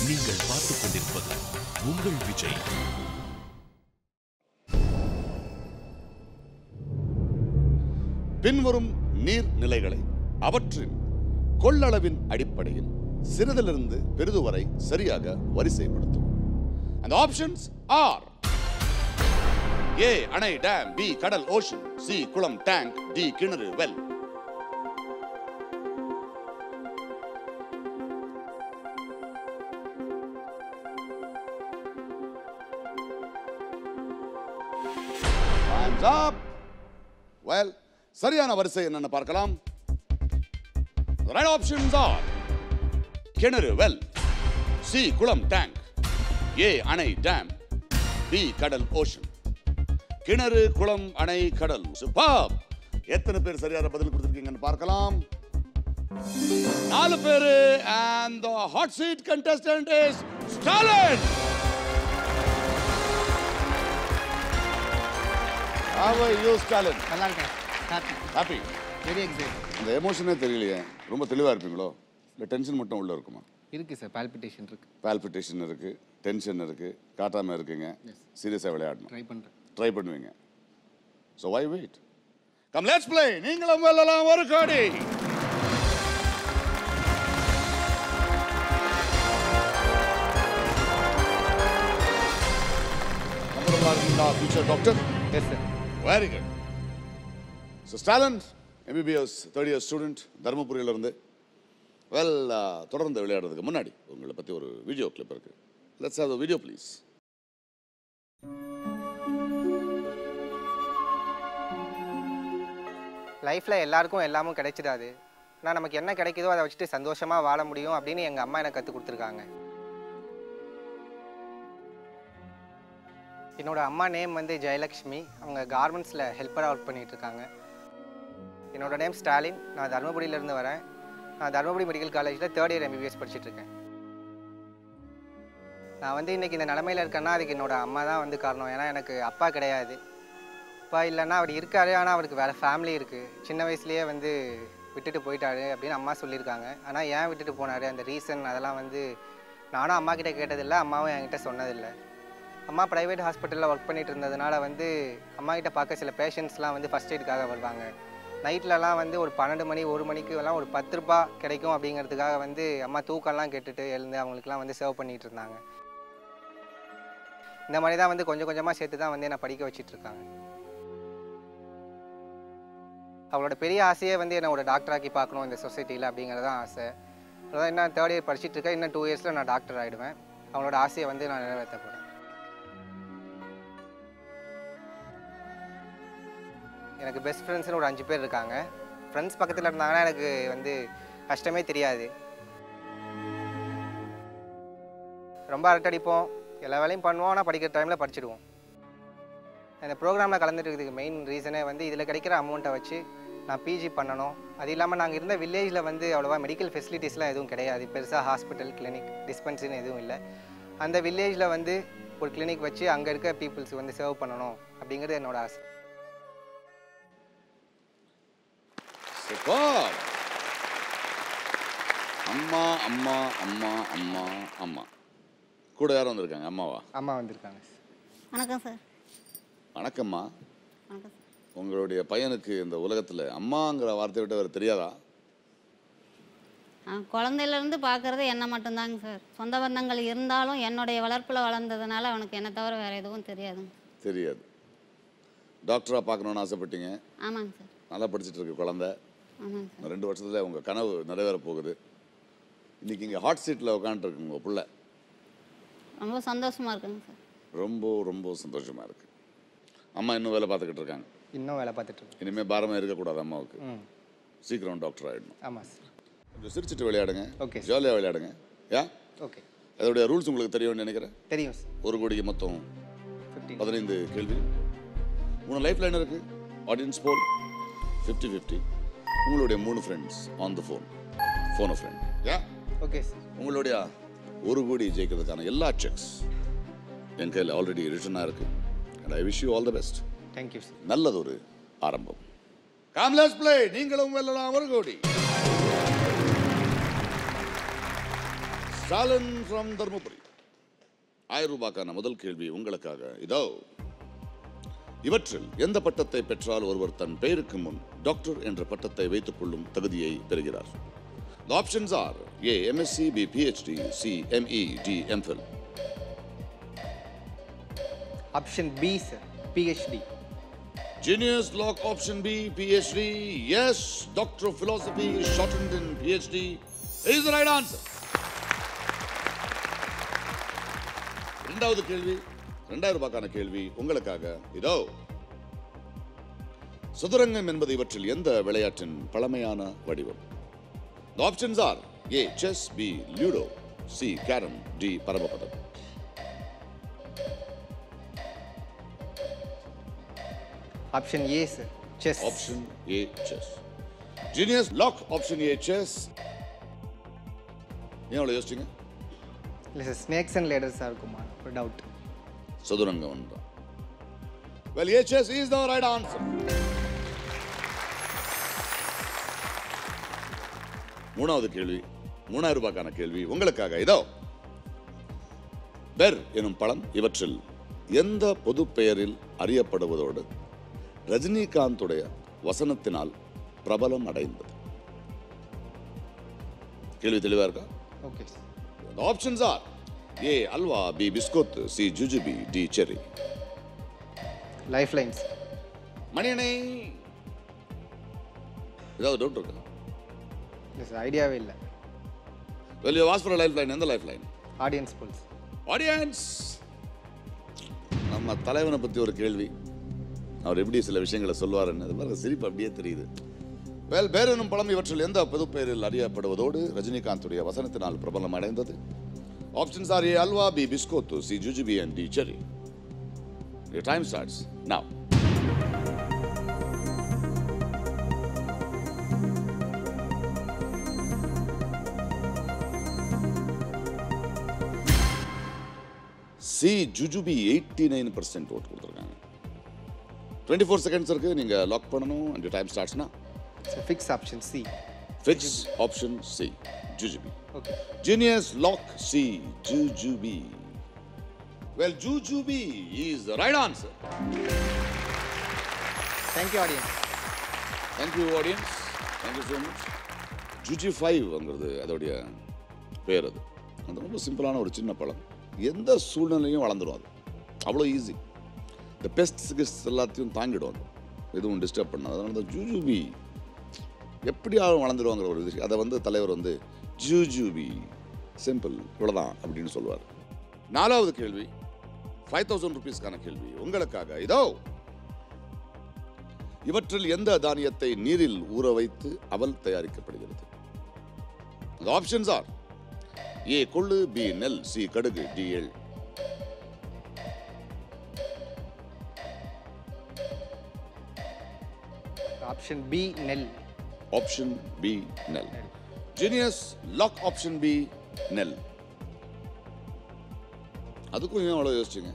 நீங்கள் பார்த்துக் கொண்டிருப்பது உங்கள் விஜய். பின்வரும் நீர்நிலைகளை அவற்றின் கொள்ளளவின் அடிப்படையில் சிறிதிலிருந்து பெரிது வரை சரியாக வரிசைப்படுத்தும். And the options are A அணை டேம், B கடல் ஓஷன், C குளம் டேங்க், D கிணறு வெல். Hands up. Well, சரியான வரிசை என்னன்னு பார்க்கலாம். The right options are கிணறு வெல், C குளம் டேங்க், A அணை டேம், B கடல் ஓஷன். கிணறு, குளம், அணை, கடல். சூப்பர். எத்தனை பேர் சரியான பதில் கொடுத்திருக்கீங்கன்னு பார்க்கலாம். 4 பேரு. And the hot seat contestant is Stalin. How are you, Stalin? நல்லா இருக்கேன். Happy? Very excite. அந்த எமோஷனே தெரியலையே. ரொம்ப தெளிவா இருப்பீங்களோ? இல்ல டென்ஷன் மட்டும் உள்ள இருக்குமா? இருக்கு சார், பால்பிட்டேஷன் இருக்கு. பால்பிட்டேஷன் இருக்கு, டென்ஷன் இருக்கு, காட்டாம இருக்கீங்க. சீரியஸா விளையாடணும். ட்ரை பண்றேன். ட்ரை பண்ணுவீங்க. So why wait? Come let's play. நீங்களும் வெல்லலாம் ஒரு கோடி. Future doctor? Yes sir. Very good. So Stalin, MBBS third year student, தர்மபுரியில இருந்து. Well, தொடர்ந்து விளையாடுறதுக்கு முன்னாடி உங்களை பத்தி ஒரு வீடியோ கிளிப் இருக்கு. Let's have the video please. லைஃப்ல எல்லாருக்கும் எல்லாமும் கிடைச்சிடாது. ஆனால் நமக்கு என்ன கிடைக்குதோ அதை வச்சுட்டு சந்தோஷமா வாழ முடியும் அப்படின்னு எங்கள் அம்மா எனக்கு கற்றுக் கொடுத்துருக்காங்க. என்னோட அம்மா நேம் வந்து ஜெயலக்ஷ்மி. அவங்க கார்மெண்ட்ஸில் ஹெல்ப்பராக ஒர்க் பண்ணிகிட்டு இருக்காங்க. என்னோட நேம் ஸ்டாலின். நான் தருமபுரியிலேருந்து வரேன். நான் தருமபுரி மெடிக்கல் காலேஜில் தேர்ட் இயர் MBBS படிச்சுட்ருக்கேன். நான் வந்து இன்றைக்கி இந்த நிலமையில் இருக்கேன்னா அதுக்கு என்னோட அம்மா தான் வந்து காரணம். ஏன்னா எனக்கு அப்பா கிடையாது. அப்பா இல்லைன்னா அவர் இருக்காரு, ஆனால் அவருக்கு வேறு ஃபேமிலி இருக்குது. சின்ன வயசுலேயே வந்து விட்டுட்டு போயிட்டாரு அப்படின்னு அம்மா சொல்லியிருக்காங்க. ஆனால் ஏன் விட்டுட்டு போனார், அந்த ரீசன் அதெல்லாம் வந்து நானும் அம்மா கிட்டே கேட்டதில்லை, அம்மாவும் என்கிட்ட சொன்னதில்லை. அம்மா ப்ரைவேட் ஹாஸ்பிட்டலில் ஒர்க் பண்ணிட்டு இருந்ததுனால வந்து அம்மா கிட்ட பார்க்க சில பேஷண்ட்ஸ்லாம் வந்து ஃபஸ்ட் எய்டுக்காக வருவாங்க. நைட்லலாம் வந்து ஒரு 12 மணி 1 மணிக்குலாம் ஒரு 10 ரூபா கிடைக்கும் அப்படிங்கிறதுக்காக வந்து அம்மா தூக்கம்லாம் கேட்டுட்டு எழுந்து அவங்களுக்குலாம் வந்து சர்வ் பண்ணிகிட்டு இருந்தாங்க. இந்த மாதிரி தான் வந்து கொஞ்சம் கொஞ்சமாக சேர்த்து தான் வந்து என்னை படிக்க வச்சிட்ருக்காங்க. அவளோட பெரிய ஆசையே வந்து என்னை ஒரு டாக்டராக்கி பார்க்கணும் இந்த சொசைட்டியில் அப்படிங்கிறது தான் ஆசை. அதான் இன்னும் தேர்ட் இயர் படிச்சுட்ருக்கேன். இன்னும் 2 இயர்ஸில் நான் டாக்டர் ஆகிடுவேன். அவளோட ஆசையை வந்து நான் நிறைவேற்ற போகிறேன். எனக்கு பெஸ்ட் ஃப்ரெண்ட்ஸ்னு ஒரு 5 பேர் இருக்காங்க. ஃப்ரெண்ட்ஸ் பக்கத்தில் இருந்தாங்கன்னா எனக்கு வந்து கஷ்டமே தெரியாது. ரொம்ப அரட்டடிப்போம், எல்லா வேலையும் பண்ணுவோம், ஆனால் படிக்கிற டைமில் படிச்சுடுவோம். இந்த ப்ரோக்ராமில் கலந்துட்டுறதுக்கு மெயின் ரீசனே வந்து இதில் கிடைக்கிற அமௌண்ட்டை வச்சு நான் பிஜி பண்ணணும். அது இல்லாமல் நாங்கள் இருந்த வில்லேஜில் வந்து அவ்வளோவா மெடிக்கல் ஃபெசிலிட்டிஸ்லாம் எதுவும் கிடையாது. பெருசாக ஹாஸ்பிட்டல், கிளினிக், டிஸ்பென்சரின்னு எதுவும் இல்லை. அந்த வில்லேஜில் வந்து ஒரு கிளினிக் வச்சு அங்கே இருக்க பீப்புள்ஸுக்கு வந்து சர்வ் பண்ணணும் அப்படிங்கிறது என்னோட ஆசை. அம்மா அம்மா அம்மா அம்மா அம்மா கூட யாரும் வந்திருக்காங்க? அம்மாவா? அம்மா வந்திருக்காங்க. வணக்கம் சார். வணக்கம்மா. வணக்கம் சார். உங்களுடைய பையனுக்கு இந்த உலகத்தில் அம்மாங்கிற வார்த்தையை விட்டு அவர் தெரியாதா? குழந்தையிலேருந்து பார்க்குறது என்ன மட்டும்தாங்க சார். சொந்த பந்தங்கள் இருந்தாலும் என்னுடைய வளர்ப்பில் வளர்ந்ததுனால அவனுக்கு என்ன தவிர வேறு எதுவும் தெரியாதுங்க. தெரியாது. டாக்டராக பார்க்கணுன்னு ஆசைப்பட்டீங்க. ஆமாங்க சார். நல்லா படிச்சுட்டு இருக்கு குழந்தை. ஆமாங்க சார். 2 வருஷத்தில் உங்கள் கனவு நிறைவேற போகுது. இன்றைக்கி இங்கே ஹாட் சீட்டில் உட்காந்துருக்கு உங்கள் பிள்ளை. ரொம்ப சந்தோஷமாக இருக்குங்க சார். ரொம்ப ரொம்ப சந்தோஷமாக இருக்குது. அம்மா இன்னும் வேலை பார்த்துக்கிட்டு இருக்காங்க. இன்னும் வேலை பார்த்துட்ருக்கேன். இனிமேல் பாரமாக இருக்கக்கூடாது அம்மாவுக்கு. சீக்கிரம் டாக்டர் ஆகிடணும். ஆமாம் சார். கொஞ்சம் சிரிச்சிட்டு விளையாடுங்க. ஓகே. ஜாலியாக விளையாடுங்க. ஓகே. அதோடைய ரூல்ஸ் உங்களுக்கு தெரியும்னு நினைக்கிறேன். தெரியும் சார். 1 கோடிக்கு மொத்தம் 15 கேள்வி. 3 லைஃப் லைன் இருக்குது. ஆடியன்ஸ் போல் 50-50. உங்களுடைய 3 friends on the phone friend. Okay sir. உங்களுடைய 1 கோடி ஜெயிக்கிறதுக்கான எல்லா செக்ஸ் என் கையில் ஆல்ரெடி ரிட்டனாக இருக்குது. And I wish you all the best. Thank you sir. நல்லதொரு ஆரம்பம். Come let's play. நீங்களும் வெல்லலாம் 1 கோடி. Stalin from Dharmapuri. 1000 ரூபாய்க்கான முதல் கேள்வி உங்களுக்காக இதோ. இவற்றில் எந்த பட்டத்தை பெற்றால் ஒருவர் தன் பெயருக்கு முன் டாக்டர் என்ற பட்டத்தை வைத்துக் கொள்ளும் தகுதியை பெறுகிறார்? The options are A. MSc, B. PhD, C. ME, D. MPhil. Option B sir, PhD. Genius lock option B, PhD. Yes, Doctor of Philosophy, shortened in PhD, is the right answer. இரண்டாவது கேள்வி, 2000 ரூபாய்க்கான கேள்வி உங்களுக்காக இதோ. சதுரங்கம் என்பது இவற்றில் எந்த விளையாட்டின் பழமையான வடிவம்? The options are A. Chess, B. Ludo, C. Carom, D. பரமபதம். Option A sir, chess. Option A, chess. Genius lock option A, chess. ஏன் அவ்வளோ யோசிச்சிங்க? இல்லை சார், ஸ்னேக்ஸ் அண்ட் லேடர்ஸாக இருக்குமா ஒரு டவுட். சதுரங்கம் ஒன்றாம். Well, A, chess is the right answer. மூணாவது கேள்வி, 3000 ரூபாய்க்கான கேள்வி உங்களுக்காக இதோ. பெர் எனும் பழம் இவற்றில் எந்த பொது பெயரில் அறியப்படுவதோடு ரஜினிகாந்துடைய வசனத்தினால் பிரபலம் அடைந்தது? கேள்வி தெளிவா இருக்கா? Okay. The options are A. Halwa, B. பிஸ்கோத், C. ஜுஜுபி, D. செர்ரி. Life lines. மணியணை ஏதாவது டவுட் இருக்கா? இல்லை சார், ஐடியாவே இல்லை. Well, you asked for a lifeline. எந்த lifeline? Audience polls. ஆடியன்ஸ். நம்ம தலைவனை பற்றி ஒரு கேள்வி, அவர் எப்படி சில விஷயங்களை சொல்வாருன்னு அது மாதிரி சிரிப்பு அப்படியே தெரியுது. வேல் பேர் எனும் பழம் இவற்றில் எந்த பொது பெயரில் அறியப்படுவதோடு ரஜினிகாந்துடைய வசனத்தினால் பிரபலம் அடைந்தது? Options are A halwa, B பிஸ்கோத்து, சி ஜுஜுபி and D cherry. Your time starts now. C ஜுஜுபி 89% ஓட்டு கொடுத்துருக்காங்க. 24 செகண்ட்ஸ் இருக்கு, நீங்க லாக் பண்ணணும். and your time starts now. So fix option C. Fix option C, jujube. Okay. Genius lock C, jujube. Well, jujube is the right answer. Thank you audience. Thank you audience. Thank you so much. Juji 5ங்கிறது அதோடைய பேர். அது ரொம்ப சிம்பிளான ஒரு சின்ன பழம், எந்த சூழ்நிலையும் வளர்ந்துடும். அது அவ்வளோ ஈஸி. இந்த பெஸ்ட் எல்லாத்தையும் தாங்கிடும், அது எதுவும் டிஸ்டர்ப் பண்ணாது. அதனால தான் ஜூஜூபி எப்படியாவது வளர்ந்துடுவாங்கிற ஒரு விஷயம். அதை வந்து தலைவர் வந்து ஜூஜூபி சிம்பிள் இவ்வளோதான் அப்படின்னு சொல்லுவார். 4வது கேள்வி 5000 ரூபீஸ்க்கான கேள்வி உங்களுக்காக இதோ. இவற்றில் எந்த தானியத்தை நீரில் ஊற வைத்து அவல் தயாரிக்கப்படுகிறது? ஆப்ஷன்ஸ் ஆர் ஏ கொள்ளு, பி நெல், சி கடுகு, டி எள். ஆப்ஷன் பி நெல். ஆப்ஷன் பி நெல். ஜீனியஸ் லாக் ஆப்ஷன் பி நெல். அதுக்கும் ஏன் அவ்வளோ யோசிச்சுங்க?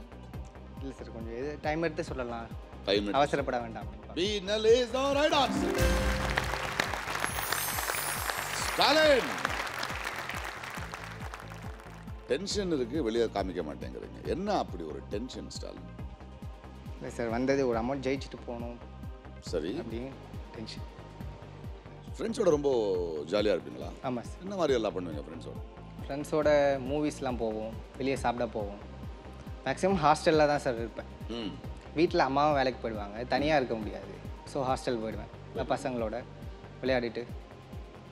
இல்லை சார், கொஞ்சம் இது டைம் எடுத்து சொல்லலாம், டைம் அவசரப்பட வேண்டாம். பி நெல் is the right answer. Stalin tension இருக்கு, வெளியே காமிக்க மாட்டேங்கிறீங்க. என்ன அப்படி ஒரு டென்ஷன் ஸ்டாலின்? இல்லை சார், வந்தது ஒரு அமௌண்ட் ஜெயிச்சுட்டு போகணும். சரி, அப்படின்னு டென்ஷன். ஃப்ரெண்ட்ஸோட ரொம்ப ஜாலியாக இருப்பீங்களா? ஆமாம் சார். என்ன மாதிரி எல்லாம் பண்ணுவீங்க ஃப்ரெண்ட்ஸோட? ஃப்ரெண்ட்ஸோட மூவிஸ்லாம் போவோம், வெளியே சாப்பிட போவோம். மேக்ஸிமம் ஹாஸ்டலில் தான் சார் இருப்பேன். வீட்டில் அம்மாவும் வேலைக்கு போயிடுவாங்க, தனியாக இருக்க முடியாது. ஸோ ஹாஸ்டல் போயிடுவேன், பசங்களோட விளையாடிட்டு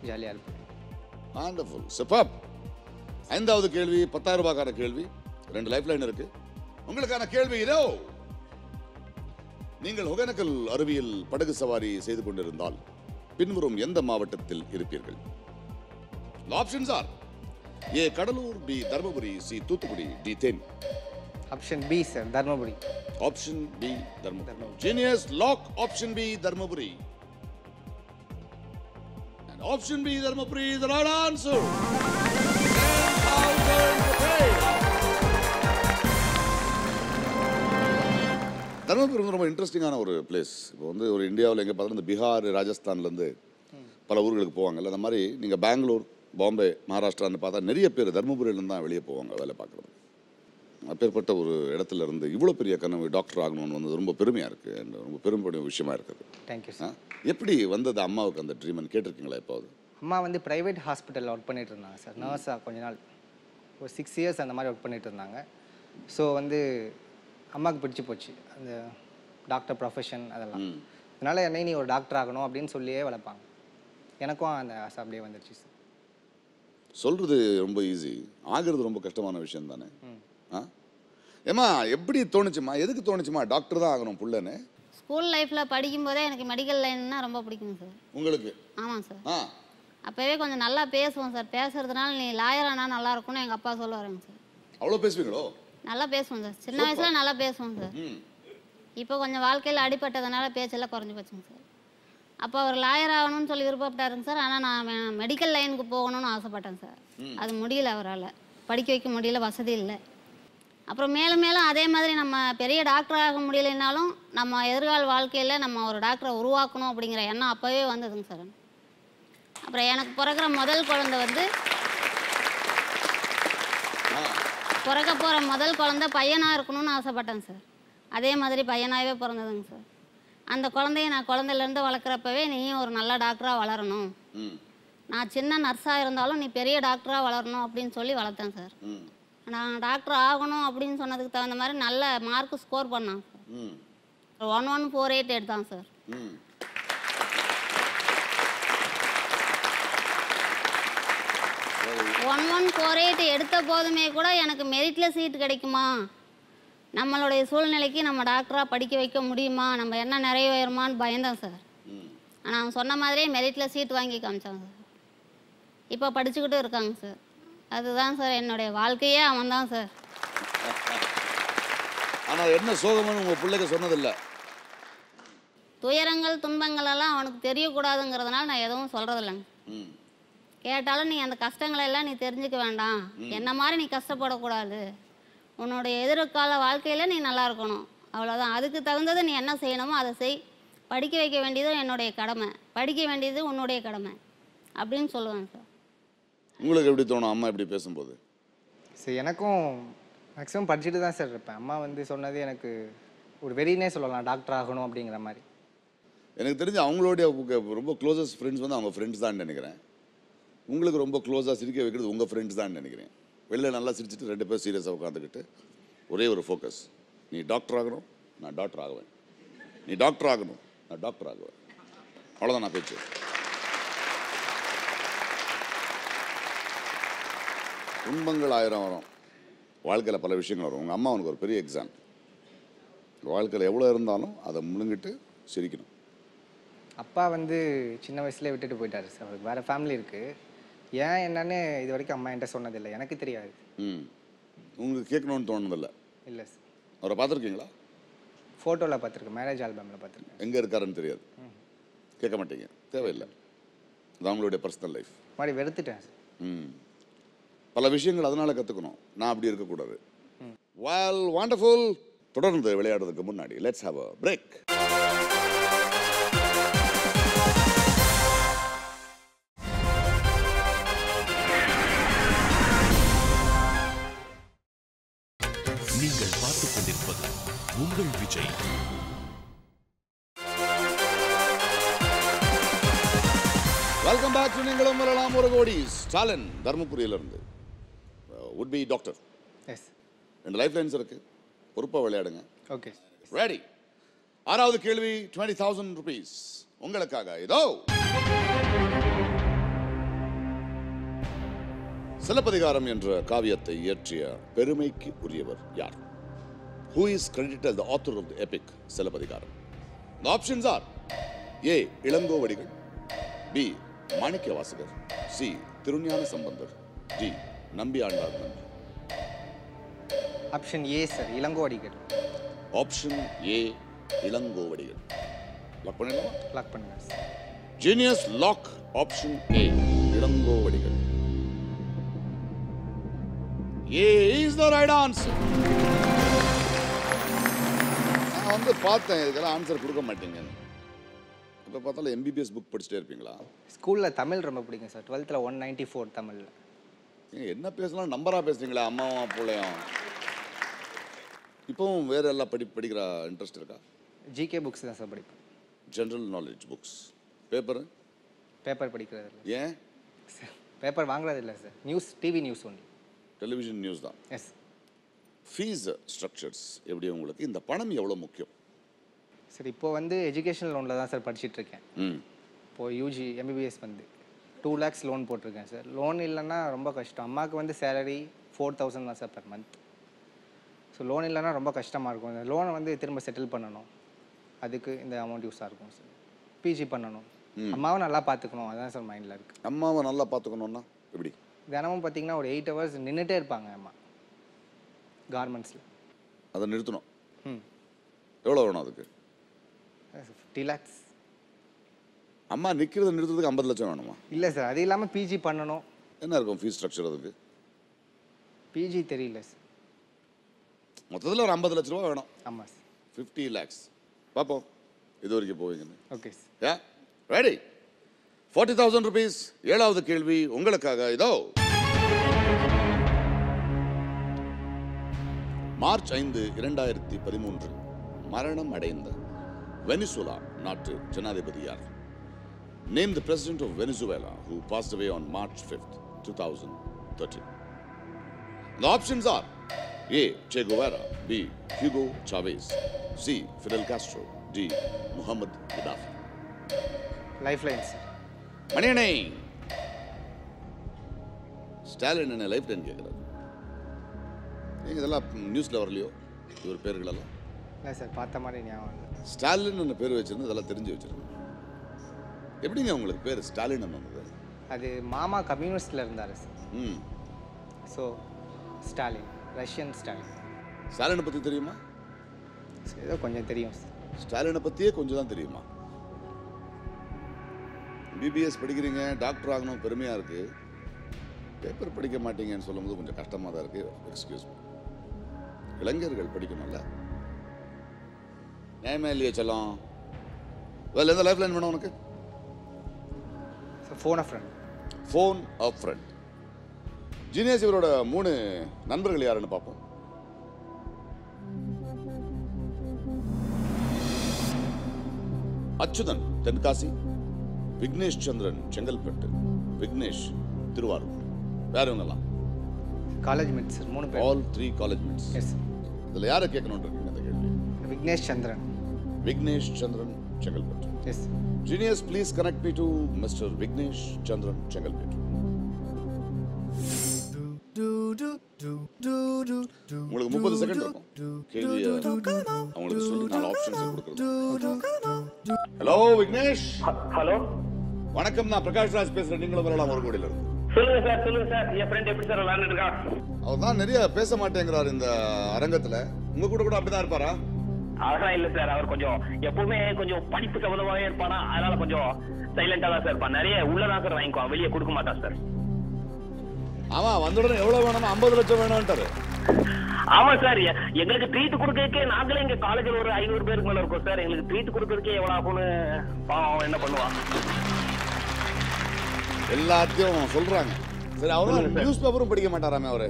ஜாலியாக இருப்பேன். Wonderful, super. 5வது கேள்வி 10000 ரூபாய்க்கான கேள்வி. 2 லைஃப் லைன் இருக்கு உங்களுக்கான கேள்வி இதோ. நீங்கள் ஒகேனக்கல் அருவியில் படகு சவாரி செய்து கொண்டிருந்தால் பின்வரும் எந்த மாவட்டத்தில் இருப்பீர்கள்? Options are A Cuddalore, B Dharmapuri, C Thoothukudi, D Theni. Option B sir, Dharmapuri. Option B Dharmapuri. Genius lock option B Dharmapuri. And option B தர்மபுரி is the right answer. 10,000 rupees. Dharmapuri வந்து ரொம்ப இன்ட்ரெஸ்டிங்கான ஒரு பிளேஸ். இப்போ வந்து ஒரு இந்தியாவில் எங்கே பார்த்தாலும் இந்த பீகார், ராஜஸ்தான்லேருந்து பல ஊர்களுக்கு போவாங்கல்ல, அந்த மாதிரி நீங்கள் பெங்களூர், பாம்பே, மகாராஷ்டிரான்னு பார்த்தா நிறைய பேர் தர்மபுரியிலேருந்து தான் வெளியே போவாங்க வேலை பார்க்குறது. அப்பேற்பட்ட ஒரு இடத்துல இருந்து இவ்வளோ பெரிய கனவு டாக்டர் ஆகணும்னு வந்து ரொம்ப பெருமையாக இருக்குது, ரொம்ப பெருமைப்படும் விஷயமா இருக்குது. Thank you sir. எப்படி வந்தது அம்மாவுக்கு அந்த ட்ரீம்னு கேட்டிருக்கீங்களா எப்போது? அம்மா வந்து ப்ரைவேட் ஹாஸ்பிட்டலில் ஒர்க் பண்ணிட்டு இருந்தாங்க சார், நர்ஸாக கொஞ்ச நாள், ஒரு 6 இயர்ஸ் அந்த மாதிரி ஒர்க் பண்ணிட்டு இருந்தாங்க. ஸோ வந்து அம்மாவுக்கு பிடிச்சி போச்சு அந்த டாக்டர் ப்ரொஃபஷன் அதெல்லாம். அதனால் என்னை நீ ஒரு டாக்டர் ஆகணும் அப்படின்னு சொல்லியே வளர்ப்பாங்க. எனக்கும் அந்த ஆசை அப்படியே வந்துருச்சு சார். சொல்கிறது ரொம்ப ஈஸி, ஆகிறது ரொம்ப கஷ்டமான விஷயம் தானே. ஏம்மா எப்படி தோணுச்சுமா, எதுக்கு தோணுச்சுமா டாக்டர் தான் ஆகணும் புள்ளன்னு? ஸ்கூல் லைஃப்பில் படிக்கும்போதே எனக்கு மெடிக்கல் லைன்னா ரொம்ப பிடிக்கும் சார். உங்களுக்கு? ஆமாம் சார். அப்போவே கொஞ்சம் நல்லா பேசுவோம் சார். பேசுறதுனால நீ லாயர் ஆனால் நல்லா இருக்கும்னு எங்கள் அப்பா சொல்லுவாருங்க சார். அவ்வளோ பேசுவீங்களோ? நல்லா பேசுவோம் சார். சின்ன வயசில் நல்லா பேசுவோம் சார். இப்போ கொஞ்சம் வாழ்க்கையில் அடிபட்டதுனால பேச்செல்லாம் குறைஞ்சி போச்சுங்க சார். அப்போ அவர் லாயர் ஆகணும்னு சொல்லி விருப்பப்பட்டாருங்க சார். ஆனால் நான் மெடிக்கல் லைனுக்கு போகணும்னு ஆசைப்பட்டேன் சார். அது முடியல, அவரால் படிக்க வைக்க முடியல, வசதி இல்லை. அப்புறம் மேலும் மேலும் அதே மாதிரி நம்ம பெரிய டாக்டர் ஆக முடியலைன்னாலும் நம்ம எதிர்கால வாழ்க்கையில் நம்ம ஒரு டாக்டரை உருவாக்கணும் அப்படிங்கிற எண்ணம் அப்போவே வந்ததுங்க சார். அப்புறம் எனக்கு பிறக்கிற முதல் குழந்தை வந்து பிறக்க போகிற முதல் குழந்தை பையனாக இருக்கணும்னு ஆசைப்பட்டேன் சார். அதே மாதிரி பையனாகவே பிறந்ததுங்க சார். அந்த குழந்தைய நான் குழந்தையிலேருந்து வளர்க்குறப்பவே நீயும் ஒரு நல்ல டாக்டராக வளரணும், நான் சின்ன நர்ஸாக இருந்தாலும் நீ பெரிய டாக்டராக வளரணும் அப்படின்னு சொல்லி வளர்த்தேன் சார். நான் டாக்டர் ஆகணும் அப்படின்னு சொன்னதுக்கு தகுந்த மாதிரி நல்ல மார்க் ஸ்கோர் பண்ணான் சார். 1148 எடுத்தான் சார். 1148 எடுத்த போதுமே கூட எனக்கு மெரிட்டில் சீட் கிடைக்குமா, நம்மளுடைய சூழ்நிலைக்கு நம்ம டாக்டராக படிக்க வைக்க முடியுமா, நம்ம என்ன நிறைவேறுமான்னு பயந்தேன் சார். ஆனால் அவன் சொன்ன மாதிரியே மெரிட்டில் சீட் வாங்கி காமிச்சாங்க சார். இப்போ படிச்சுக்கிட்டு இருக்காங்க சார். அதுதான் சார் என்னுடைய வாழ்க்கையே, அவன் தான் சார். ஆனால் என்ன சோகம்னு உங்கள் பிள்ளைக்கு சொன்னதில்லை? துயரங்கள் துன்பங்கள் எல்லாம் அவனுக்கு தெரியக்கூடாதுங்கிறதுனால நான் எதுவும் சொல்கிறதில்லைங்க. கேட்டாலும் நீ அந்த கஷ்டங்களை எல்லாம் நீ தெரிஞ்சுக்க வேண்டாம், என்ன மாதிரி நீ கஷ்டப்படக்கூடாது, உன்னுடைய எதிர்கால வாழ்க்கையில் நீ நல்லா இருக்கணும், அவ்வளோதான். அதுக்கு தகுந்தது நீ என்ன செய்யணுமோ அதை செய், படிக்க வைக்க வேண்டியது என்னுடைய கடமை, படிக்க வேண்டியது உன்னுடைய கடமை அப்படின்னு சொல்லுவேன் சார். உங்களுக்கு எப்படி தோணும் அம்மா இப்படி பேசும்போது? சரி, எனக்கும் மேக்ஸிமம் படிச்சுட்டு தான் சார் இருப்பேன். அம்மா வந்து சொன்னது எனக்கு ஒரு வெறினே சொல்லலாம், டாக்டர் ஆகணும் அப்படிங்கிற மாதிரி. எனக்கு தெரிஞ்சு அவங்களுடைய ரொம்ப க்ளோசஸ்ட் ஃப்ரெண்ட்ஸ் வந்து அவங்க ஃப்ரெண்ட்ஸ் தான் நினைக்கிறேன். உங்களுக்கு ரொம்ப க்ளோஸாக சிரிக்க வைக்கிறது உங்கள் ஃப்ரெண்ட்ஸ் தான் நினைக்கிறேன். வெளில நல்லா சிரிச்சுட்டு 2 பேர் சீரியஸாக உட்காந்துக்கிட்டு ஒரே ஒரு ஃபோக்கஸ், நீ டாக்டர் ஆகணும், நான் டாக்டர் ஆகுவேன், நீ டாக்டர் ஆகணும், நான் டாக்டர் ஆகுவேன், அவ்வளோதான் நான் பேச்சு. துன்பங்கள் 1000 வரும், வாழ்க்கையில் பல விஷயங்கள் வரும். உங்கள் அம்மா அவனுக்கு ஒரு பெரிய எக்ஸாம்பிள். வாழ்க்கையில் எவ்வளோ இருந்தாலும் அதை முழுங்கிட்டு சிரிக்கணும். அப்பா வந்து சின்ன வயசுலேயே விட்டுட்டு போயிட்டாரு சார். அவருக்கு வேறு ஃபேமிலி இருக்குது. ஏன் என்னன்னு இது வரைக்கும் அம்மா என்கிட்ட சொன்னதில்லை, எனக்கு தெரியாது. உங்களுக்கு கேட்கணும்னு தோணுதில்லை? இல்லை சார். அவரை பார்த்துருக்கீங்களா? ஃபோட்டோவில் பார்த்துருக்கேன், மேரேஜ் ஆல்பமில் பார்த்துருக்கேன். எங்கே இருக்காருன்னு தெரியாது, கேட்க மாட்டீங்க, தேவையில்லை, அது அவங்களுடைய பர்சனல் லைஃப். மாதிரி வெறுத்துட்டேன் சார். பல விஷயங்கள் அதனால் கற்றுக்கணும், நான் அப்படி இருக்கக்கூடாது. Well, wonderful. தொடர்ந்து விளையாடுறதுக்கு முன்னாடி லெட்ஸ் ஹேவ் அ பிரேக். நீங்கள் பார்த்துக் கொண்டிருப்பது உங்கள் விஜய். Welcome back. நீங்களும் வரலாம் ஒரு கோடி. ஸ்டாலின் தர்மபுரியிலிருந்து would be doctor. Yes. 2 life lines இருக்கு, பொறுப்பாக விளையாடுங்க. ஓகே. ரெடி? 6வது கேள்வி 20,000 rupees உங்களுக்காக. இதோ சிலப்பதிகாரம் என்ற காவியத்தை இயற்றிய பெருமைக்கு உரியவர் யார்? Who is credited as the author of the epic Silappatikaram? The options are A. Ilangovadigal, B. Manikkavasagar, C. Thirugnana Sambandar, D. Nambi Andar Nambi. Option A sir, Ilangovadigal. Option A Ilangovadigal. Lock பண்ணிடலாமா? லாக் பண்ணுங்க sir. Genius lock. Option A Ilangovadigal. A is the right answer. நான் பார்த்தேன் இதுக்கெல்லாம் answer கொடுக்க மாட்டீங்க. இப்போ பார்த்தாலும் MBBS book படிச்சுட்டே இருப்பீங்களா? ஸ்கூலில் தமிழ் ரொம்ப பிடிக்கும் சார். 12th 194 தமிழில். என்ன பேசலாம் நம்பராக பேசுறீங்களா அம்மாவும் பிள்ளையும்? இப்போவும் வேறு எல்லாம் படிக்கிற இன்ட்ரெஸ்ட் இருக்கா? ஜிகே புக்ஸ் தான் சார் படிப்பேன். General knowledge books. பேப்பர் படிக்கிறது இல்லை. ஏன்? பேப்பர் வாங்குறது இல்லை sir. TV news only. Television news தான். எஸ். ஃபீஸ் ஸ்ட்ரக்சர்ஸ் எப்படி உங்களுக்கு? இந்த பணம் எவ்வளோ முக்கியம் சார்? இப்போ வந்து எஜுகேஷன் லோனில் தான் சார் படிச்சுட்ருக்கேன். இப்போது யூஜி MBBS வந்து 2 lakhs லோன் போட்டிருக்கேன் சார். லோன் இல்லைன்னா ரொம்ப கஷ்டம். அம்மாவுக்கு வந்து சேலரி 4000 தான் sir per month. So loan இல்லைன்னா ரொம்ப கஷ்டமாக இருக்கும். இந்த லோனை வந்து திரும்ப செட்டில் பண்ணணும். அதுக்கு இந்த அமௌண்ட் யூஸாக இருக்கும் சார். பிஜி பண்ணணும். அம்மாவை நல்லா பார்த்துக்கணும். அதுதான் சார் மைண்டில் இருக்குது. அம்மாவை நல்லா பார்த்துக்கணுன்னா எப்படி? தினமும் பார்த்தீங்கன்னா ஒரு 8 hours நின்றுட்டே இருப்பாங்க அம்மா கார்மெண்ட்ஸில். அதை நிறுத்தணும். எவ்வளோ வேணும் அதுக்கு? 50 lakhs. அம்மா நிற்கிறத நிறுத்துறதுக்கு 50 லட்சம் வேணுமா? இல்லை சார், அது இல்லாமல் பிஜி பண்ணணும். என்ன இருக்கும் ஃபீஸ் ஸ்ட்ரக்சர் அதுக்கு? பிஜி தெரியல சார். மொத்தத்தில் ஒரு 50 லட்ச ரூபா வேணும். ஆமாம் சார். 50 lakhs. பார்ப்போம் இது வரைக்கும் போவீங்கன்னு. Okay sir. Yeah ready. 40,000 rupees. 7வது கேள்வி உங்களுக்காக இதோ. மார்ச் 5, 2013 மரணம் அடைந்த வெனிசுலா நாட்டு ஜனாதிபதி யார்? Name the president of Venezuela who passed away on March 5th, 2013. The options are A. Che Guevara, B. Hugo Chavez, C. Fidel Castro, D. Muhammad Gaddafi. Life line sir. மணியணை ஸ்டாலின் என்ன life line கேட்குறாரு? நீங்கள் இதெல்லாம் நியூஸில் வரலையோ இவர் பேர்களெல்லாம்? இல்லை sir, பார்த்த மாதிரி ஞாபகம். ஸ்டாலின் பேர் வச்சிருந்து இதெல்லாம் தெரிஞ்சு வச்சிருக்கேன். எப்படிங்க உங்களுக்கு பேர் ஸ்டாலின் வந்தது? அது மாமா கம்யூனிஸ்டில் இருந்தார் sir. So Stalin, Russian Stalin. ஸ்டாலினை பற்றி தெரியுமா? ஏதோ கொஞ்சம் தெரியும் சார். ஸ்டாலினை பற்றியே கொஞ்சம் தான் தெரியுமா? MBBS படிக்கிறீங்க, டாக்டர் ஆகணும், பெருமையாக இருக்குது. பேப்பர் படிக்க மாட்டீங்கன்னு சொல்லும்போது கொஞ்சம் கஷ்டமாக தான் இருக்குது. Excuse me. இளைஞர்கள் படிக்கணும்ல, நியாயமே இல்லையே செல்லம்? வேறு எந்த லைஃப் லைன் வேணும் உனக்கு? Phone a friend. Phone a friend. Genius இவரோட 3 நண்பர்கள் யாருன்னு பார்ப்போம். அச்சுதன் தென்காசி, விக்னேஷ் சந்திரன் செங்கல்பட்டு, விக்னேஷ் திருவாரூர். வேற இவங்கெல்லாம் காலேஜ் மேட்ஸ் சார். 3 பேர். All 3 college mates. எஸ். இதில் யாரை கேட்கணும்னு இருக்கீங்க இந்த கேள்வி? Vignesh Chandran. Vignesh Chandran Chengalpattu. Yes. Genius, please connect me to Mr. Vignesh Chandran Chengalpet. உங்களுக்கு 30 செகண்ட் இருக்கும் கேள்வியை அவங்களுக்கு சொல்லி 4 ஆப்ஷன்ஸ் கொடுக்குறது. ஹலோ விக்னேஷ். ஹலோ வணக்கம், நான் பிரகாஷ் ராஜ் பேசுறேன். நீங்களும் வரலாம் ஒரு கோடியில இருந்து. சொல்லுங்க சார். என் ஃப்ரெண்ட் எப்படி சார் விளையாண்டுட்டு இருக்கான்? அவர் தான் நிறைய பேச மாட்டேங்கிறார் இந்த அரங்கத்துல. உங்க கூட அப்படிதான் இருப்பாரா? அதெல்லாம் இல்ல சார். அவர் கொஞ்சம் எப்பவுமே கொஞ்சம் படிப்பு சம்பந்தமாவே இருப்பானா, அதனால கொஞ்சம் சைலண்டா தான் சார் இருப்பான். நிறைய உள்ளதான் சார் வாங்கிக்குவான், வெளியே கொடுக்க மாட்டான் சார். ஆமா, வந்த உடனே எவ்வளவு வேணுமா? 50 லட்சம் வேணும்ட்டாரு. ஆமா சார், எங்களுக்கு ட்ரீட் கொடுக்கறதுக்கே நாங்களே இங்க காலேஜ்ல ஒரு 500 பேருக்கு மேல இருக்கோம் சார். எங்களுக்கு ட்ரீட் கொடுக்கறதுக்கே எவ்வளவு ஆகும்னு பாவம் என்ன பண்ணுவான். எல்லாத்தையும் சொல்றாங்க. சரி, அவரும் நியூஸ் பேப்பரும் படிக்க மாட்டாராமே அவரு?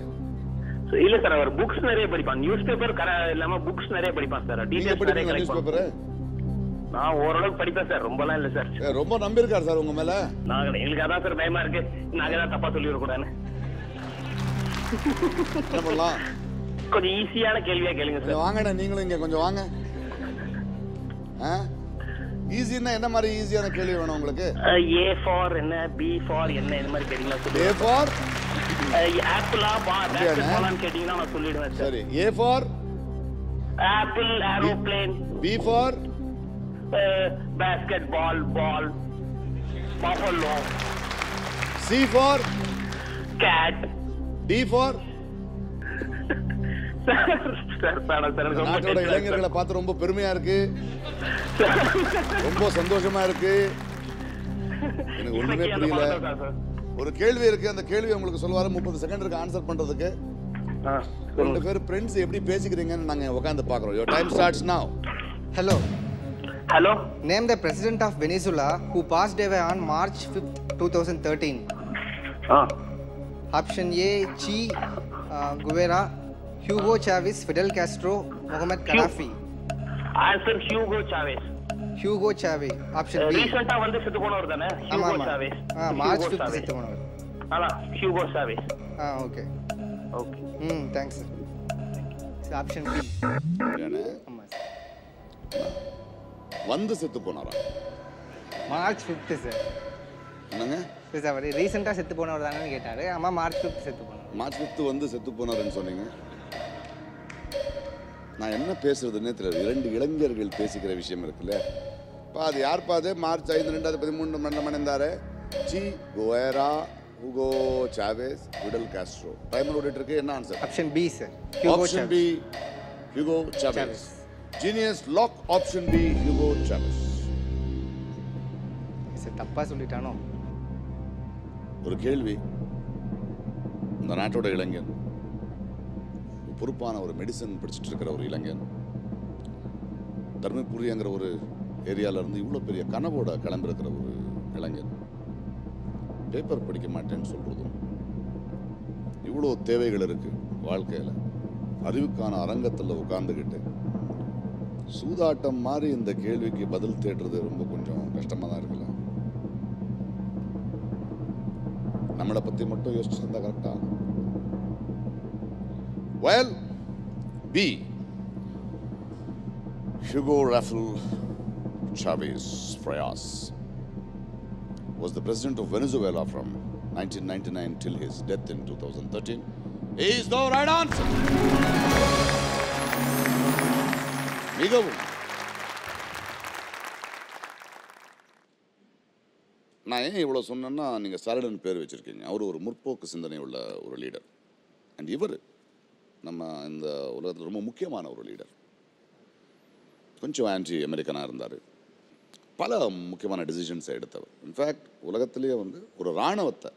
இல்ல சார், அவர் புக்ஸ் நிறைய படிப்பான். நியூஸ் பேப்பர் இல்லாம புக்ஸ் நிறைய படிப்பான் சார். டீடைல்ஸ் நிறைய கலெக்ட். நான் ஓரளவுக்கு படிப்பேன் சார், ரொம்பலாம் இல்ல சார். ரொம்ப நம்பியிருக்காரு சார் உங்க மேல. எங்களுக்கு அதான் சார் பயமா இருக்கு, நாங்க ஏதாவது தப்பா சொல்லி வரக்கூடாதுன்னு. என்ன பண்ணலாம்? கொஞ்சம் ஈஸியான கேள்வியா கேளுங்க சார். வாங்கண்ணே, நீங்களும் இங்க கொஞ்சம் வாங்க. ஈஸின்னா என்ன மாதிரி ஈஸியான கேள்வி வேணும் உங்களுக்கு? A ஃபார் என்ன, B ஃபார் என்ன, இந்த மாதிரி கேட்டீங்களா? A ஃபார் ஆப்பிளா பாஸ்கெட்பால்னு கேட்டீங்கன்னா நான் சொல்லிடுவேன் சார். சரி, A for apple, aeroplane. B for basketball, ball, buffalo. C for cat. D for sir நாட்டோட இளைஞர்களை பார்த்து ரொம்ப பெருமையா இருக்கு, ரொம்ப சந்தோஷமா இருக்கு. எனக்கு ஒண்ணுமே புரியல. ஒரு கேள்வி இருக்கு, அந்த கேள்வி உங்களுக்கு சொல்லுவாரு. 30 செகண்ட் இருக்கு ஆன்சர் பண்றதுக்கு. 2 பேர் ஃப்ரெண்ட்ஸ் எப்படி பேசிக்கிறீங்கன்னு நாங்க உட்கார்ந்து பாக்குறோம். Your time starts now. Hello. Hello. Name the president of Venezuela who passed away on March 5th, 2013. Option A, Che Guevara, Hugo Chavez, Fidel Castro, Muammar Gaddafi. Answer Hugo Chavez. Hugo Chavez. Option B. ரீசெண்டா வந்து செத்து போனவர் தானே? Hugo Chavez. March 5th செத்து போனவர். Hugo Chavez. Okay. Okay. Thanks sir. Option B. ஆமா sir. வந்து செத்து போனாரா? March 5th sir. என்னங்க சார் அவர் ரீசெண்டாக செத்து போனவர் தானேன்னு கேட்டார். ஆமா மார்ச் 5th செத்து போனவர். மார்ச் 5th வந்து செத்து போனாருன்னு சொன்னீங்க. நான் என்ன பேசுறதுன்னே தெரியல. 2 இளைஞர்கள் பேசிக்கிற விஷயம் இருக்குல்ல. அது யார்ப்பா அது? மார்ச் 5 2013 மணிந்தாரு. Che Guevara, Hugo Chavez, Fidel Castro. Timer ஓடிட்டு இருக்கு. என்ன answer? Option B sir. Option B Hugo Chavez. Genius lock. Option B Hugo Chavez. Sir தப்பா சொல்லிட்டானோ? ஒரு கேள்வி. இந்த நாட்டோட இளைஞன், பொறுப்பான ஒரு மெடிசன் படிச்சுட்டு இருக்கிற ஒரு இளைஞன், தர்மபுரிங்கிற ஒரு ஏரியால இருந்து இவ்வளோ பெரிய கனவோட கிளம்பிருக்கிற ஒரு இளைஞன், பேப்பர் படிக்க மாட்டேன்னு சொல்றதும், இவ்வளோ தேவைகள் இருக்கு வாழ்க்கையில், அறிவுக்கான அரங்கத்தில் உட்கார்ந்துக்கிட்டு சூதாட்டம் மாதிரி இந்த கேள்விக்கு பதில் தேடுறது ரொம்ப கொஞ்சம் கஷ்டமாக தான் இருக்குல்ல. நம்மளை பற்றி மட்டும் யோசிச்சுருந்தா கரெக்டா? Well, B. Hugo Rafael Chavez Frías was the president of Venezuela from 1999 till his death in 2013. Is the right answer. மிகவும் நான் ஏன் இவ்வளோ சொன்னேன்னா, நீங்கள் ஸ்டாலின் பேர் வச்சுருக்கீங்க. அவர் ஒரு முற்போக்கு சிந்தனை உள்ள ஒரு லீடர். அண்ட் இவர் நம்ம இந்த உலகத்தில் ரொம்ப முக்கியமான ஒரு லீடர். கொஞ்சம் ஆன்டி அமெரிக்கனாக இருந்தார். பல முக்கியமான டிசிஷன்ஸை எடுத்தவர். இன்ஃபேக்ட் உலகத்திலேயே வந்து ஒரு இராணுவத்தை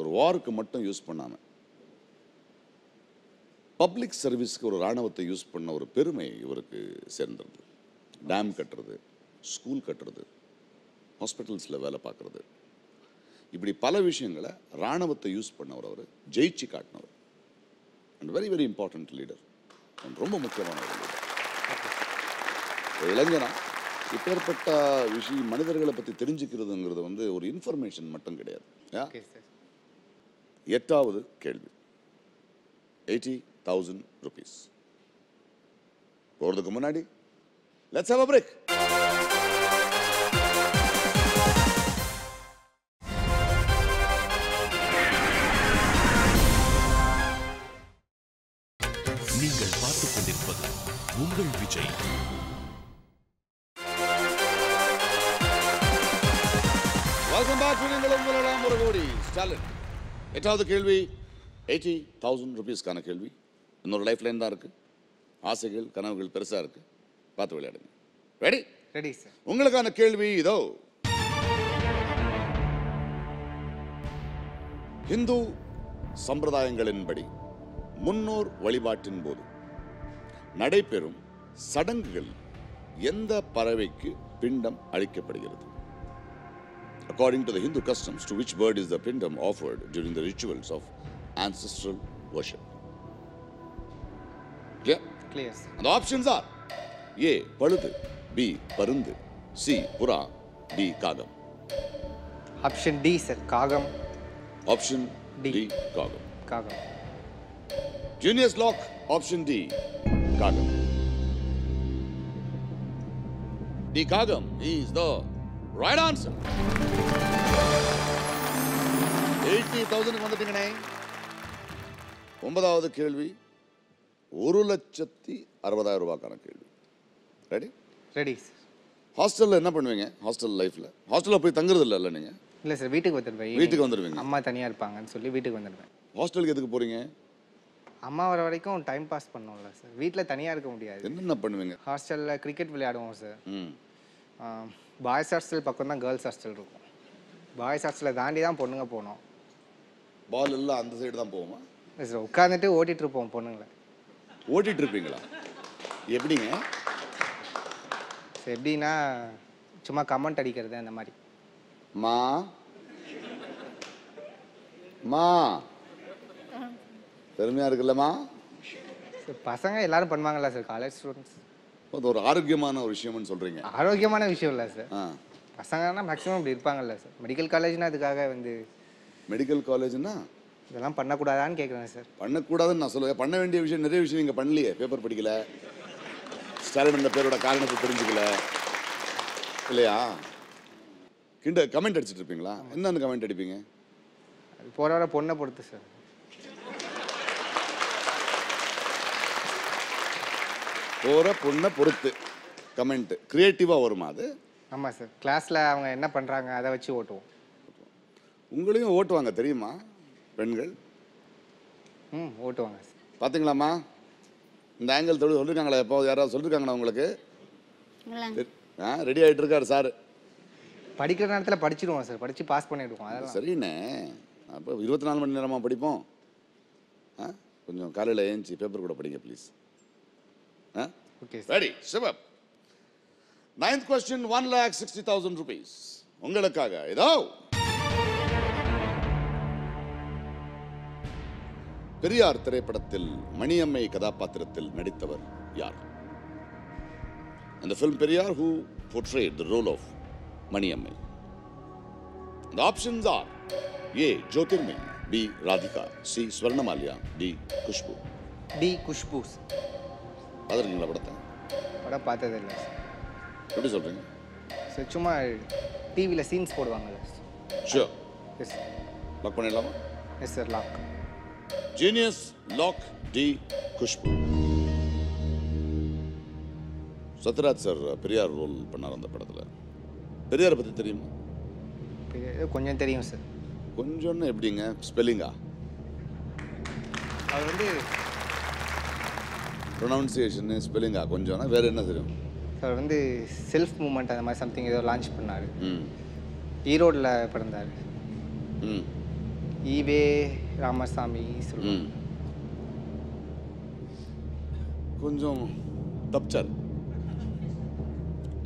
ஒரு வாருக்கு மட்டும் யூஸ் பண்ணாமல் பப்ளிக் சர்வீஸ்க்கு ஒரு இராணுவத்தை யூஸ் பண்ண ஒரு பெருமை இவருக்கு சேர்ந்தது. டேம் கட்டுறது, ஸ்கூல் கட்டுறது, ஹாஸ்பிட்டல்ஸில் வேலை பார்க்குறது, இப்படி பல விஷயங்களை இராணுவத்தை யூஸ் பண்ணவர். அவர் ஜெயிச்சு காட்டினவர். And very very important leader. ரொம்ப முக்கியமான ஒரு லீடர். ஒரு இளைஞனா இப்பேற்பட்ட விஷயம் மனிதர்களை பற்றி தெரிஞ்சுக்கிறதுங்கிறது வந்து ஒரு இன்ஃபர்மேஷன் மட்டும் கிடையாது. 8வது கேள்வி. 80,000 rupees. போறதுக்கு முன்னாடி let's have a break. நீங்கள் பார்த்துக் கொண்டிருப்பது உங்கள் விஜய். Welcome back to உங்களெல்லாம் ஒரு கோடி ஸ்டாலின். 8வது கேள்வி 80,000 rupeesக்கான கேள்வி. இன்னொரு லைஃப் லைன் தான் இருக்கு. ஆசைகள் கனவுகள் பெருசா இருக்கு. பார்த்து விளையாடுங்க. ரெடி? Ready sir. உங்களுக்கான கேள்வி இதோ. இந்து சம்பிரதாயங்களின்படி முன்னோர் வழிபாட்டின் போது நடைபெறும் சடங்குகள் எந்த பறவைக்கு பிண்டம் அளிக்கப்படுகிறது? According to the Hindu customs, to which bird is the pindam offered during the rituals of ancestral worship? Clear? Clear, sir. And the options are A. பழுது, B. பருந்து, C. புறா, D. காகம். Option D, sir. காகம். Option D. காகம். காகம். Genius lock. Option D. காகம். D. காகம் is the right answer. 80,000 வந்துட்டீங்கண்ணே. 9வது கேள்வி 1,60,000 ரூபாய்க்கான கேள்வி. ரெடி? Ready sir. ஹாஸ்டலில் என்ன பண்ணுவீங்க? ஹாஸ்டல் லைஃப்பில் ஹாஸ்டலில் போய் தங்குறது இல்லை நீங்கள்? இல்லை சார், வீட்டுக்கு வந்துடுவேன். வீட்டுக்கு வந்துடுவீங்க. அம்மா தனியாக இருப்பாங்கன்னு சொல்லி வீட்டுக்கு வந்துடுவேன். ஹாஸ்டலுக்கு எதுக்கு போகிறீங்க? அம்மா வர வரைக்கும் டைம் பாஸ் பண்ணோம்ல சார். வீட்டில் தனியாக இருக்க முடியாது. என்னென்ன பண்ணுவீங்க? ஹாஸ்டலில் கிரிக்கெட் விளையாடுவோம் சார். பாய்ஸ் ஹாஸ்டல் பக்கம் தான் கேர்ள்ஸ் ஹாஸ்டல் இருக்கும். பாய்ஸ் ஹாஸ்டலில் தாண்டி தான் பொண்ணுங்க போனோம். பால் எல்லாம் அந்த சைடு தான் போவோமா? இல்லை சார், உட்காந்துட்டு ஓட்டிகிட்டு இருப்போம் பொண்ணுங்களை. ஓட்டிகிட்டு இருப்பீங்களா? எப்படிங்க? எப்படின்னா சும்மா கமெண்ட் அடிக்கிறது அந்த மாதிரி. மா மா பெருமையா இருக்குல்லம்மா. சார் பசங்க எல்லாரும் பண்ணுவாங்கல்ல சார், காலேஜ் ஸ்டூடெண்ட்ஸ். அது ஒரு ஆரோக்கியமான ஒரு விஷயம்னு சொல்றீங்க. ஆரோக்கியமான விஷயம் இல்லை சார். ஆ, பசங்கன்னா மேக்ஸிமம் இப்படி இருப்பாங்கல்ல சார். மெடிக்கல் காலேஜ்னா அதுக்காக வந்து மெடிக்கல் காலேஜ்னா இதெல்லாம் பண்ணக்கூடாதான்னு கேட்குறேன் சார். பண்ணக்கூடாதுன்னு நான் சொல்லுவேன். பண்ண வேண்டிய விஷயம் நிறைய விஷயம் நீங்கள் பண்ணலையே. பேப்பர் படிக்கல, ஸ்டாலின் என்ற பேரோட காரணத்தை தெரிஞ்சுக்கல இல்லையா? கமெண்ட் அடிச்சுட்டு இருப்பீங்களா? என்னென்ன கமெண்ட் அடிப்பீங்க? அது போகிற வர பொண்ணை பொறுத்து சார். போகிற பொண்ணை பொறுத்து கமெண்ட் கிரியேட்டிவாக வருமா அது? ஆமாம் சார். கிளாஸில் அவங்க என்ன பண்ணுறாங்க அதை வச்சு ஓட்டுவோம். உங்களையும் ஓட்டுவாங்க தெரியுமா பெண்கள்? ஓட்டுவாங்க சார். பார்த்தீங்களாம்மா, இந்த ஆங்கிள் தொழில் சொல்லியிருக்காங்களா? எப்போ யாராவது சொல்லியிருக்காங்களா உங்களுக்கு? ரெடி ஆகிட்டு இருக்காரு சார். படிக்கிற நேரத்தில் படிச்சிடுவோம் சார், படித்து பாஸ் பண்ணிவிடுவோம். அதெல்லாம் சரிண்ணே. அப்போ 24 மணி நேரமாக படிப்போம். கொஞ்சம் காலையில் ஏஞ்சி பேப்பர் கூட படிங்க ப்ளீஸ். Okay sir. ரெடி சிவப். 9th question, 1,60,000 rupees உங்களுக்காக. இதோ பெரியார் திரைப்படத்தில் மணியம்மை கதாபாத்திரத்தில் நடித்தவர் யார்? இந்த film Periyar, who portrayed the role of Maniyamai? The options are A. Jyotirmay, B. Radhika, C. Swarnamalya, D. Kushbu. D Khushbu. பார்த்துருக்கீங்களா படத்தை? படம் பார்த்ததில்லை சார். எப்படி சொல்கிறீங்க? சார் சும்மா டிவியில் சீன்ஸ் போடுவாங்கல்ல. ஷூர். எஸ் லாக் பண்ணிடலாமா? Yes sir. Lock. Genius lock D Khushbu. Sathyaraj sir Periyar role பண்ணார் அந்த படத்தில். பெரியாரை பற்றி தெரியுமா? கொஞ்சம் தெரியும் சார். கொஞ்சம்னு எப்படிங்க? ஸ்பெல்லிங்கா? அவர் வந்து ப்ரொனவுன்சியேஷனு ஸ்பெல்லிங்கா கொஞ்சம்னா வேறு என்ன தெரியும்? அவர் வந்து செல்ஃப் மூமெண்ட் அந்த மாதிரி சம்திங் ஏதோ லான்ச் பண்ணார். ம் ஈரோடில் பிறந்தார். ம் ஈவே ராமசாமி சொல்லுவாங்க. கொஞ்சம் தப்பிச்சார்.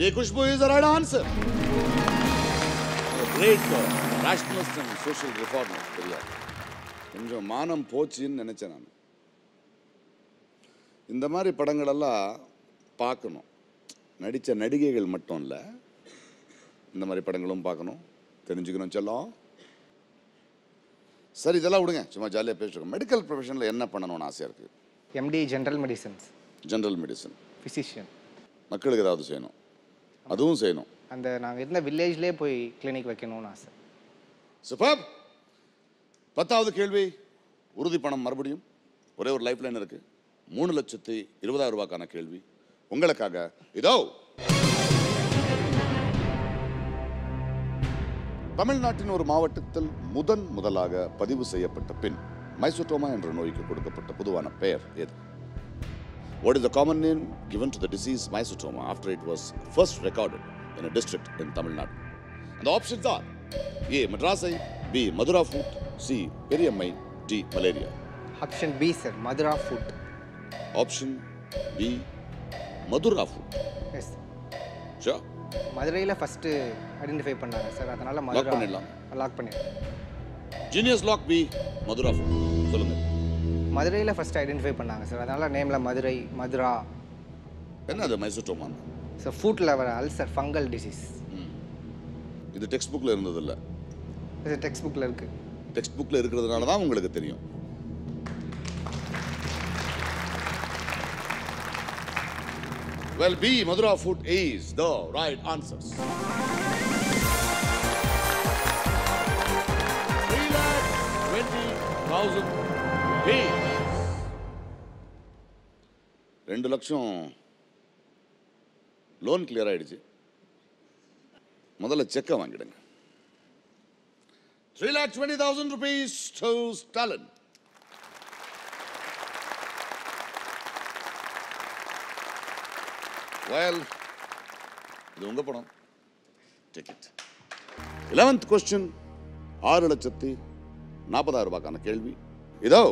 D Khushbu is the right answer. Great rationalist and social reformer Periyar. கொஞ்சம் மானம் போச்சுன்னு நினைச்சேன் நான். இந்த மாதிரி படங்களெல்லாம் பார்க்கணும். நடித்த நடிகைகள் மட்டும் இல்லை, இந்த மாதிரி படங்களும் பார்க்கணும், தெரிஞ்சுக்கணும் செல்லம். சரி, இதெல்லாம் விடுங்க, சும்மா ஜாலியாக பேசிட்டு. மெடிக்கல் ப்ரொஃபஷனில் என்ன பண்ணணும்னு ஆசையாக இருக்குது? Empty general medicines. General medicine. Physician. மக்களுக்கு ஏதாவது செய்யணும், அதுவும் செய்யணும். அந்த நாங்கள் இருந்த வில்லேஜ்லேயே போய் கிளினிக் வைக்கணும்னு ஆசை. சூப்பர். 10வது கேள்வி, உறுதி பணம். மறுபடியும் ஒரே ஒரு லைஃப் லைன் இருக்கு. 3,20,000 ரூபாய்க்கான கேள்வி உங்களுக்காக. இதோ தமிழ்நாட்டின் ஒரு மாவட்டத்தில் முதலாக பதிவு செய்யப்பட்ட பின் மைசோட்டோமா என்ற நோய்க்கு கொடுக்கப்பட்ட பொதுவான பெயர் எது? What is the common name given to the disease mycetoma after it was first recorded in a district in Tamil Nadu? And the options are A. Madrasai, B. Madura foot, C. Periyammai, D. Malaria. Option B sir, Madura foot. Option B. Madura foot. Yes. Sure. மதுரையில் first identify பண்ணாங்க sir, அதனால் lock Madura பண்ணிடலாம். Lock பண்ணிடுறேன். Genius lock B. Madura foot. சொல்லுங்க. மதுரையில் first identify பண்ணாங்க sir, அதனால் நேமில் மதுரை, மதுரா. என்ன அது மைசோட்டோமா? சார் ஃபுட்டில் வர அல்சர், ஃபங்கல் டிசீஸ். இது டெக்ஸ்ட் புக்கில் இருந்ததில்லை. இது டெக்ஸ்ட் புக்கில் இருக்குது. டெக்ஸ்ட் புக்கில் இருக்கிறதுனால தான் உங்களுக்கு தெரியும். Well, B. Madura foot is the right answers. 3,20,000 rupees. 2 லட்சம் லோன் கிளியர் ஆயிடுச்சு. முதல்ல செக்கை வாங்கிடுங்க. 3,20,000 rupees to Stalin. Well, இது உங்க படம். Take it. 11th question, 6,40,000 ரூபாய்க்கான கேள்வி. இதோ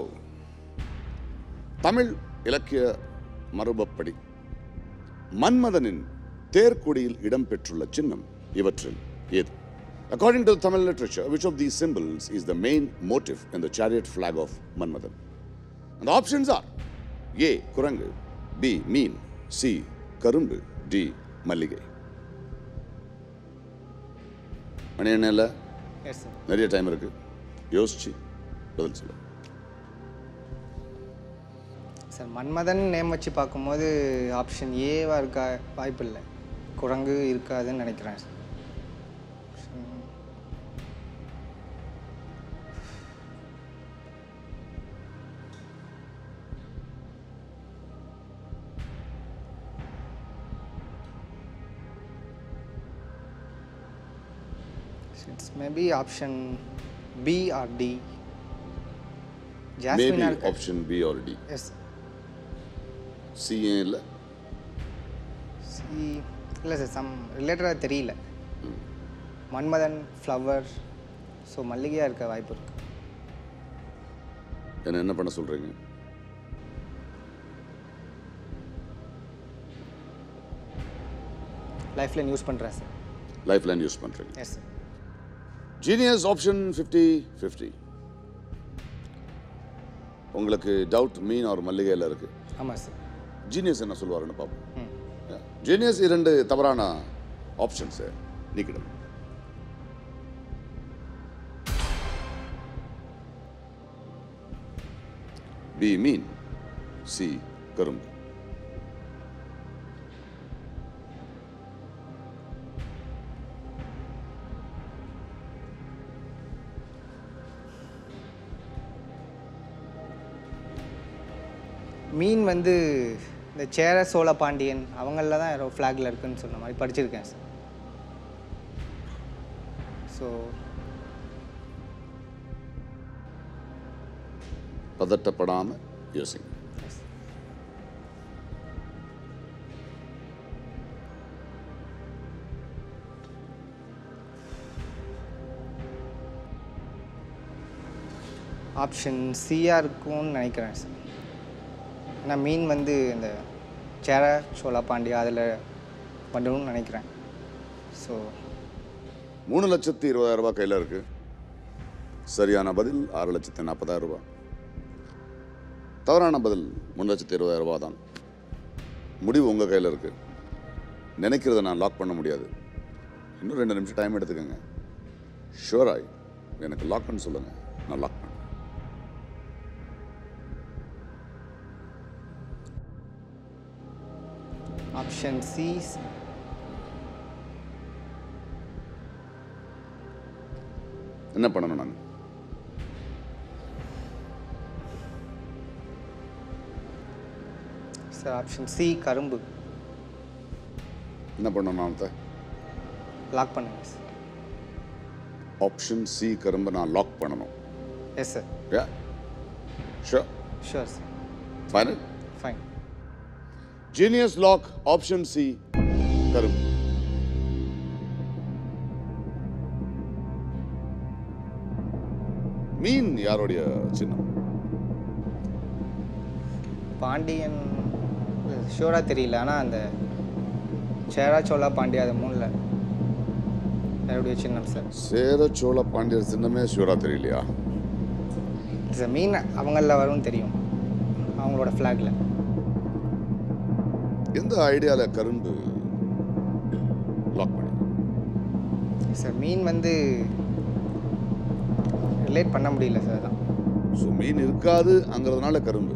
தமிழ் இலக்கிய மரபப்படி மன்மதனின் தேர்கொடியில் இடம்பெற்றுள்ள சின்னம் இவற்றில் ஏது? According to the Tamil literature, which of these symbols is the main motif in the chariot flag of Manmadan? And the options are A. Kurangu, B. Mean, C. Karumbu, D. Malligai. மணி என்ன இல்லை, yes sir. நிறைய time இருக்கு, யோசிச்சு பதில் சொல்லு. Sir Manmadhan name வச்சு பார்க்கும்போது option ஏவா இருக்கா வாய்ப்பு இல்லை, குரங்கு இருக்காதுன்னு நினைக்கிறேன் sir. It's maybe option B or D. Jasmine Maybe option B or D. Yes. C ஏன் இல்லை? இல்லை சார், சம் ரிலேட்டடாக தெரியல. மன்மதன் ஃப்ளவர், ஸோ மல்லிகையாக இருக்க வாய்ப்பு இருக்கு. என்ன பண்ண சொல்றீங்க? லைஃப்பில் யூஸ் பண்ணுறேன் சார். லைஃப் லைன் யூஸ் பண்றீங்க. Yes sir. Genius option 50-50. உங்களுக்கு டவுட் மீன் ஒரு மல்லிகையில் இருக்கு. ஆமாம் சார். ஜீனியஸ் என்ன சொல்லுவாருன்னு பார்ப்போம். ஜீனியஸ் 2 தவறான ஆப்ஷன்ஸ் நீக்கிடும். பி மீன், சி கரும்பு. மீன் வந்து இந்த சேர சோழ பாண்டியன் அவங்களில் தான் யாரோ ஃப்ளாகில் இருக்குன்னு சொன்ன மாதிரி படிச்சிருக்கேன் சார். ஸோ பதட்டப்படாமல் யோசிங்க. ஆப்ஷன் சியாக இருக்கும்னு நினைக்கிறேன் சார். ஏன்னா மீன் வந்து இந்த சேர சோழ பாண்டியா அதில் பண்ணணும்னு நினைக்கிறேன். ஸோ 3,20,000 ரூபாய் கையில் இருக்கு. சரியான பதில் 6,40,000 ரூபாய். தவறான பதில் 3,20,000 ரூபாய் தான். முடிவு உங்கள் கையில் இருக்கு. நினைக்கிறத நான் லாக் பண்ண முடியாது. இன்னும் 2 நிமிஷம் டைம் எடுத்துக்கோங்க. ஷூராய் எனக்கு லாக் பண்ண சொல்லுங்க, நான் லாக் பண்ணேன். Option C. என்ன பண்ணணும் நான்? சார் ஆப்ஷன் சி கரும்பு. என்ன பண்ணணும் நான்? லாக் பண்ணுங்க சார். ஆப்ஷன் சி கரும்பு நான் லாக் பண்ணணும். Yes sir. Ya sure. Sure sir. Final. Fine. Genius lock option C கரும்பு. மீன் யாருடைய சின்னம்? பாண்டியன் ஷூராக தெரியல, ஆனால் அந்த சேரா சோழா பாண்டியா அது 3ல் யாருடைய சின்னம் சார்? சேர சோழ பாண்டியர் சின்னமே ஷூரா தெரியலையா? சார் மீன் அவங்களில் வரும்னு தெரியும், அவங்களோட ஃப்ளாகில். எந்த ஐடியாவில் கரும்பு லாக் பண்ணி? சார் மீன் வந்து ரிலேட் பண்ண முடியல சார், தான். ஸோ மீன் இருக்காது அங்கிறதுனால கரும்பு.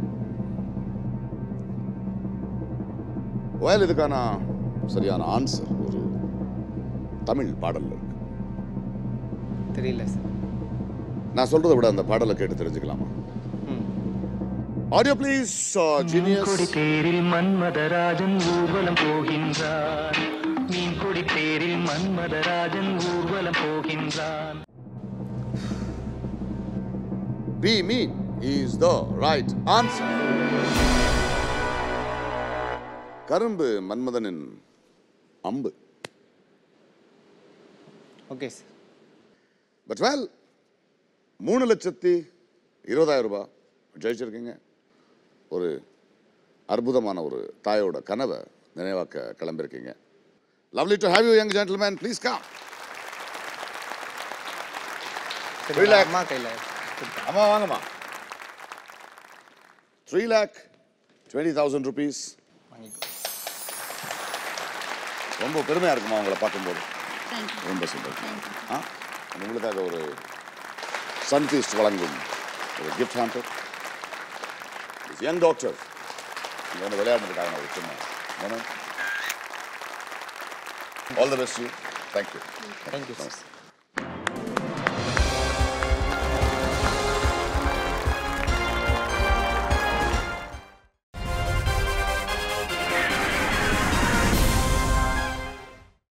வயல் இதுக்கான சரியான ஆன்சர் ஒரு தமிழ் பாடல்ல இருக்கு. தெரியல சார். நான் சொல்றதை விட அந்த பாடலை கேட்டு தெரிஞ்சுக்கலாமா? Audio please. ஜீனியஸ். தேரில் மன்மதராஜன் ஊர்வலம் போகின்றார். மீன் கொடி தேரில் மன்மதராஜன் ஊர்வலம் போகின்றார். B mean is the right answer. கரும்பு மன்மதனின் அம்பு. Okay sir. பட் வெல் 3,20,000 ரூபாய் ஜெயிச்சிருக்கீங்க. ஒரு அற்புதமான ஒரு தாயோட கனவை நினைவாக்க கிளம்பியிருக்கீங்க. Lovely to have you, young gentlemen. Please come. சரி, lakh. அம்மா கையில் அம்மா வாங்கம்மா. 3,20,000 rupees. வாங்கிக்கோ. ரொம்ப பெருமையா இருக்குமா உங்களை பார்க்கும்போது? தேங்க்யூ. ரொம்ப சந்தோஷம். தேங்க்யூ. உங்களுக்காக ஒரு சன்ஃபீஸ்ட் வழங்கும் ஒரு கிஃப்ட் ஹாம்பர். யங் டாக்டர் இங்கே வந்து விளையாடுறதுக்காக ஒரு சின்ன moment. All the best to you. Thank you. Thank you, sir.